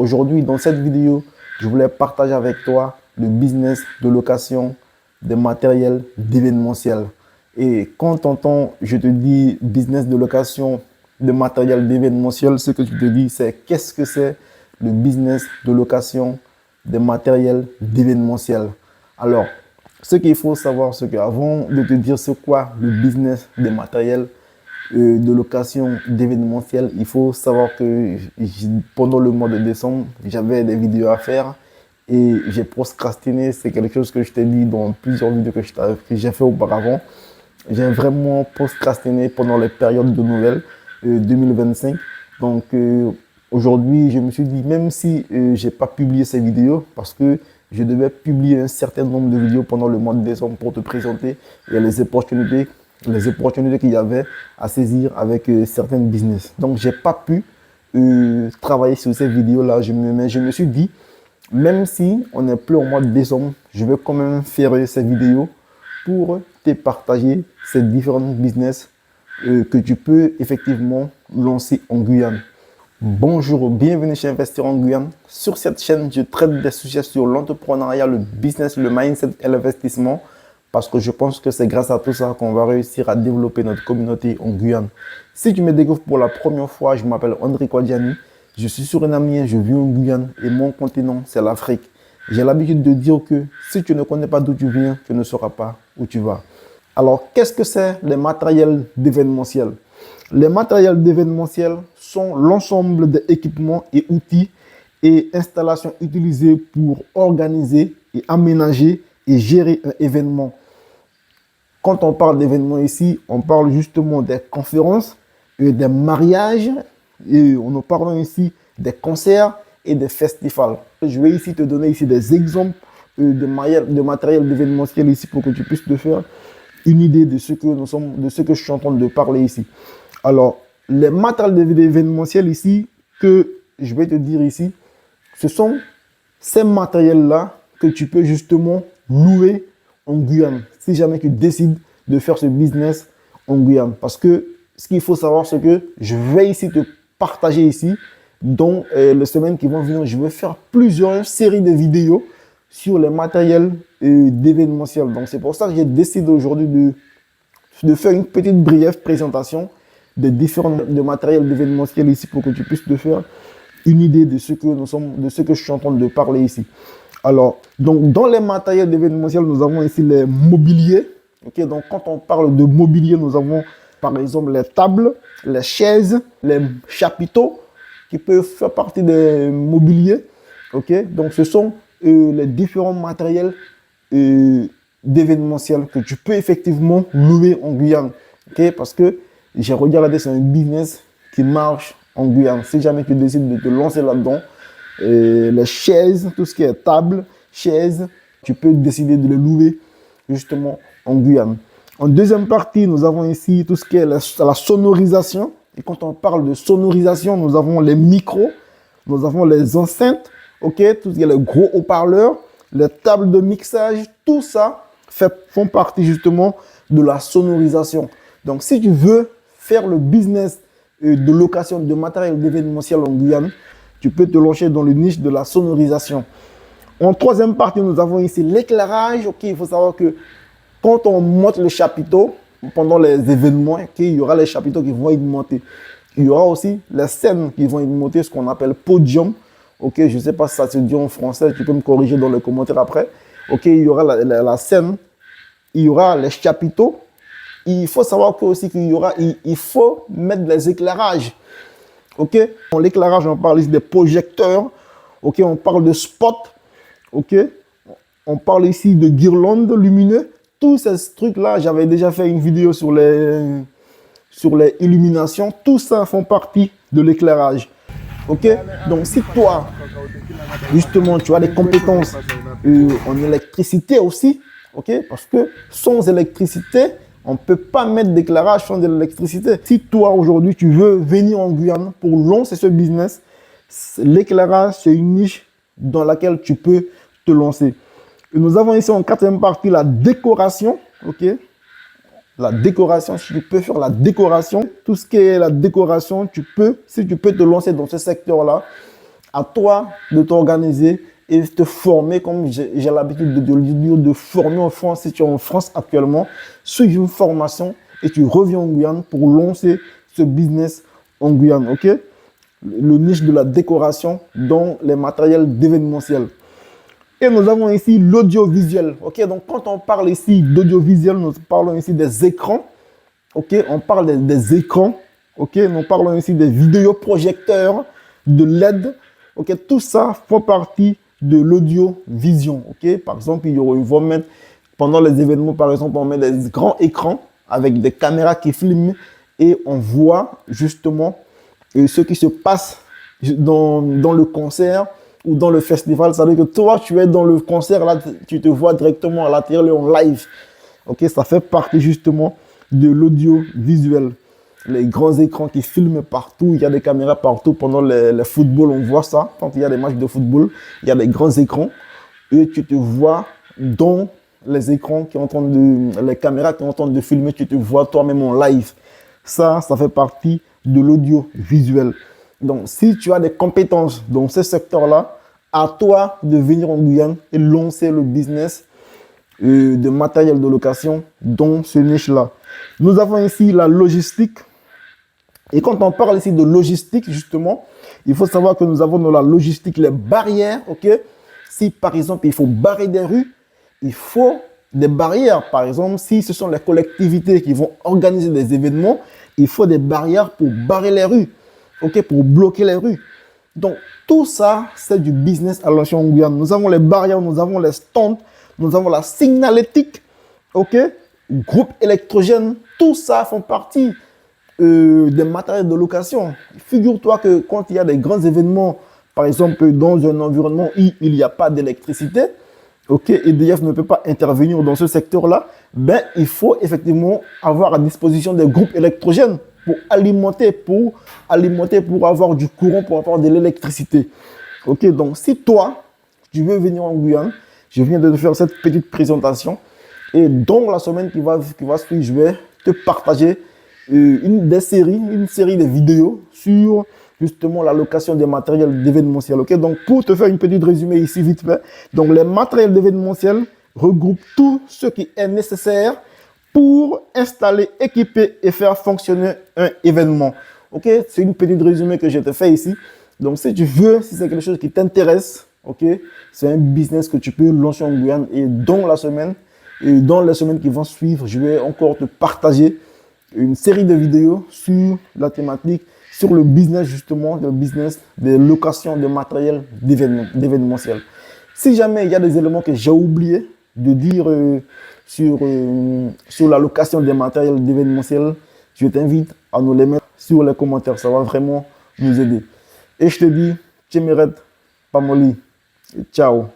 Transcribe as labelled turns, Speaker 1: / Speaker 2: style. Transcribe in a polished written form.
Speaker 1: Aujourd'hui, dans cette vidéo, je voulais partager avec toi le business de location de matériel d'événementiel. Et quand t'entends, je te dis business de location de matériel d'événementiel, ce que je te dis, c'est qu'est-ce que c'est le business de location de matériel d'événementiel. Alors, ce qu'il faut savoir, c'est qu'avant de te dire c'est quoi le business de matériel de location d'événementiel, il faut savoir que pendant le mois de décembre, j'avais des vidéos à faire et j'ai procrastiné. C'est quelque chose que je t'ai dit dans plusieurs vidéos que j'ai fait auparavant. J'ai vraiment procrastiné pendant les périodes de Noël 2025. Donc aujourd'hui, je me suis dit, même si je n'ai pas publié ces vidéos, parce que je devais publier un certain nombre de vidéos pendant le mois de décembre pour te présenter les opportunités qu'il y avait à saisir avec certains business. Donc, je n'ai pas pu travailler sur ces vidéos-là. Mais je me suis dit, même si on n'est plus au mois de décembre, je vais quand même faire ces vidéos pour te partager ces différents business que tu peux effectivement lancer en Guyane. Bonjour, bienvenue chez Investir en Guyane. Sur cette chaîne, je traite des sujets sur l'entrepreneuriat, le business, le mindset et l'investissement parce que je pense que c'est grâce à tout ça qu'on va réussir à développer notre communauté en Guyane. Si tu me découvres pour la première fois, je m'appelle André Kouadiani, je suis surinamien, je vis en Guyane et mon continent, c'est l'Afrique. J'ai l'habitude de dire que si tu ne connais pas d'où tu viens, tu ne sauras pas où tu vas. Alors, qu'est-ce que c'est les matériels d'événementiel? Les matériels d'événementiel sont l'ensemble des équipements et outils et installations utilisés pour organiser et aménager et gérer un événement. Quand on parle d'événements ici, on parle justement des conférences, des mariages, et on nous parle ici des concerts et des festivals. Je vais ici te donner ici des exemples de matériel d'événementiel ici pour que tu puisses te faire une idée de ce que je suis en train de parler ici. Alors, les matériels d'événementiel ici que je vais te dire ici, ce sont ces matériels-là que tu peux justement louer en Guyane, si jamais tu décides de faire ce business en Guyane. Parce que ce qu'il faut savoir, c'est que je vais ici te partager ici, dans les semaines qui vont venir, je vais faire plusieurs séries de vidéos sur les matériels d'événementiel. Donc, c'est pour ça que j'ai décidé aujourd'hui de faire une petite brève présentation des différents matériels d'événementiel ici pour que tu puisses te faire une idée de ce que je suis en train de parler ici. Alors, donc, dans les matériels d'événementiel, nous avons ici les mobiliers. Okay, donc, quand on parle de mobilier, nous avons par exemple les tables, les chaises, les chapiteaux qui peuvent faire partie des mobiliers. Okay, donc, ce sont les différents matériels d'événementiel que tu peux effectivement louer en Guyane. Okay, parce que j'ai regardé, c'est un business qui marche en Guyane. Si jamais tu décides de te lancer là-dedans, les chaises, tout ce qui est table, chaises, tu peux décider de les louer justement en Guyane. En deuxième partie, nous avons ici tout ce qui est la sonorisation. Et quand on parle de sonorisation, nous avons les micros, nous avons les enceintes, okay, tout ce qui est les gros haut-parleurs, les tables de mixage, tout ça font partie justement de la sonorisation. Donc, si tu veux faire le business de location de matériel d'événementiel en Guyane, tu peux te lancer dans le niche de la sonorisation. En troisième partie, nous avons ici l'éclairage. Okay, il faut savoir que quand on monte le chapiteau, pendant les événements, okay, il y aura les chapiteaux qui vont être montés. Il y aura aussi les scènes qui vont être montées, ce qu'on appelle podium. Okay, je ne sais pas si ça se dit en français, tu peux me corriger dans les commentaires après. Okay, il y aura la scène, il y aura les chapiteaux. Il faut savoir que aussi il faut mettre des éclairages. Ok, dans l'éclairage, on parle ici des projecteurs. Ok, on parle de spots. Ok, on parle ici de guirlandes lumineuses. Tous ces trucs-là, j'avais déjà fait une vidéo sur les illuminations. Tout ça font partie de l'éclairage. Ok, donc si toi, justement, tu as des compétences en électricité aussi, ok, parce que sans électricité, on ne peut pas mettre d'éclairage sans de l'électricité. Si toi, aujourd'hui, tu veux venir en Guyane pour lancer ce business, l'éclairage, c'est une niche dans laquelle tu peux te lancer. Et nous avons ici en quatrième partie la décoration. Okay, la décoration, si tu peux faire la décoration, tout ce qui est la décoration, si tu peux te lancer dans ce secteur-là À toi de t'organiser et de te former, comme j'ai l'habitude de dire, de former en France. Si tu es en France actuellement, suive une formation et tu reviens en Guyane pour lancer ce business en Guyane, ok? Le niche de la décoration dans les matériels d'événementiel. Et nous avons ici l'audiovisuel, ok? Donc, quand on parle ici d'audiovisuel, nous parlons ici des écrans, ok? On parle des écrans, ok? Nous parlons ici des vidéoprojecteurs, de LED, ok? Tout ça fait partie de l'audiovision, ok? Par exemple, ils vont mettre, pendant les événements, par exemple, on met des grands écrans avec des caméras qui filment et on voit justement ce qui se passe dans le concert ou dans le festival. Ça veut dire que toi, tu es dans le concert, là, tu te vois directement à la télé en live. Ok, ça fait partie justement de l'audiovisuel. Les grands écrans qui filment partout, il y a des caméras partout. Pendant le football, on voit ça. Quand il y a des matchs de football, il y a des grands écrans et tu te vois dans les écrans qui entendent les caméras qui entendent de filmer, tu te vois toi-même en live. Ça fait partie de l'audiovisuel. Donc, si tu as des compétences dans ce secteur-là, à toi de venir en Guyane et lancer le business de matériel de location dans ce niche-là. Nous avons ici la logistique. Et quand on parle ici de logistique, justement, il faut savoir que nous avons dans la logistique les barrières, ok? Si, par exemple, il faut barrer des rues, il faut des barrières. Par exemple, si ce sont les collectivités qui vont organiser des événements, il faut des barrières pour barrer les rues, ok, pour bloquer les rues. Donc, tout ça, c'est du business à l'ancien Guyane. Nous avons les barrières, nous avons les stands, nous avons la signalétique, ok, groupe électrogène, tout ça font partie des matériels de location. Figure-toi que quand il y a des grands événements, par exemple, dans un environnement où il n'y a pas d'électricité, ok, EDF ne peut pas intervenir dans ce secteur-là, ben, il faut effectivement avoir à disposition des groupes électrogènes pour alimenter, pour avoir du courant, pour avoir de l'électricité. Ok, donc si toi, tu veux venir en Guyane, je viens de te faire cette petite présentation et dans la semaine qui va suivre, je vais te partager une série de vidéos sur justement la location des matériels d'événementiel. Ok, donc pour te faire une petite résumé ici vite fait, donc les matériels d'événementiel regroupent tout ce qui est nécessaire pour installer, équiper et faire fonctionner un événement. Ok, c'est une petite résumé que je te fais ici. Donc si tu veux, si c'est quelque chose qui t'intéresse, ok, c'est un business que tu peux lancer en Guyane et dans la semaine et dans les semaines qui vont suivre, je vais encore te partager une série de vidéos sur la thématique, sur le business justement, le business de location de matériel d'événementiel. Si jamais il y a des éléments que j'ai oublié de dire sur la location des matériels d'événementiel, je t'invite à nous les mettre sur les commentaires. Ça va vraiment nous aider. Et je te dis, Tchemeret, Pamoli, ciao.